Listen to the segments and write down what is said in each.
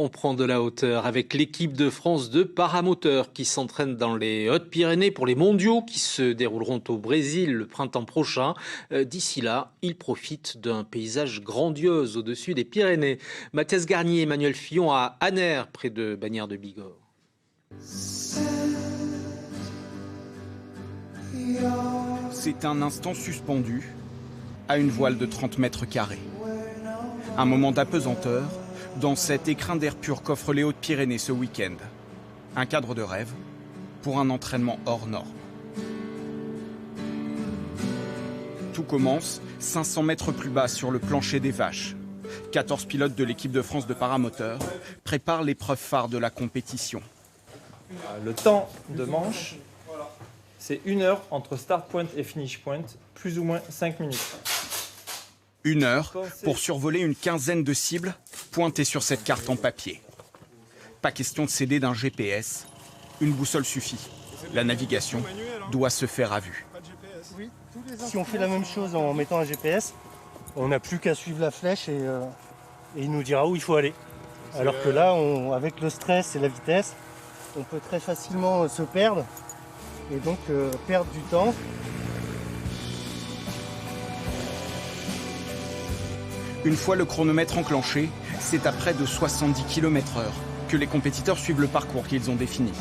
On prend de la hauteur avec l'équipe de France de paramoteur qui s'entraîne dans les Hautes-Pyrénées pour les mondiaux qui se dérouleront au Brésil le printemps prochain. D'ici là, ils profitent d'un paysage grandiose au-dessus des Pyrénées. Mathias Garnier et Emmanuel Fillon à Aner, près de Bagnères de Bigorre. C'est un instant suspendu à une voile de 30 mètres carrés. Un moment d'apesanteur dans cet écrin d'air pur qu'offrent les Hautes-Pyrénées ce week-end. Un cadre de rêve pour un entraînement hors norme. Tout commence 500 mètres plus bas sur le plancher des Vaches. 14 pilotes de l'équipe de France de paramoteur préparent l'épreuve phare de la compétition. Le temps de manche, c'est 1 heure entre start point et finish point, plus ou moins 5 minutes. 1 heure pour survoler une quinzaine de cibles pointées sur cette carte en papier. Pas question de s'aider d'un GPS, une boussole suffit. La navigation doit se faire à vue. Si on fait la même chose en mettant un GPS, on n'a plus qu'à suivre la flèche et il nous dira où il faut aller. Alors que là, avec le stress et la vitesse, on peut très facilement se perdre et donc perdre du temps. Une fois le chronomètre enclenché, c'est à près de 70 km/h que les compétiteurs suivent le parcours qu'ils ont défini.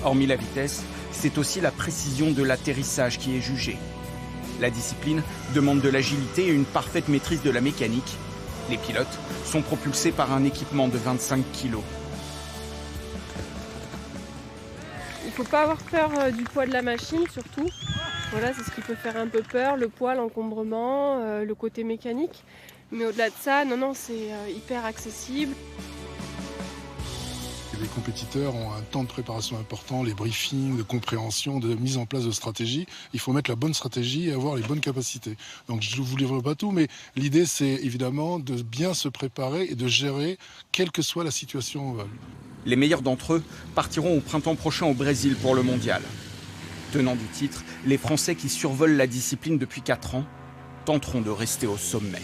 Hormis la vitesse, c'est aussi la précision de l'atterrissage qui est jugée. La discipline demande de l'agilité et une parfaite maîtrise de la mécanique. Les pilotes sont propulsés par un équipement de 25 kg. Il ne faut pas avoir peur du poids de la machine surtout. Voilà, c'est ce qui peut faire un peu peur, le poids, l'encombrement, le côté mécanique. Mais au-delà de ça, non, c'est hyper accessible. Les compétiteurs ont un temps de préparation important, les briefings, de compréhension, de mise en place de stratégie. Il faut mettre la bonne stratégie et avoir les bonnes capacités. Donc je ne vous livre pas tout, mais l'idée c'est évidemment de bien se préparer et de gérer quelle que soit la situation en vol. Les meilleurs d'entre eux partiront au printemps prochain au Brésil pour le mondial. Tenants du titre, les Français qui survolent la discipline depuis 4 ans tenteront de rester au sommet.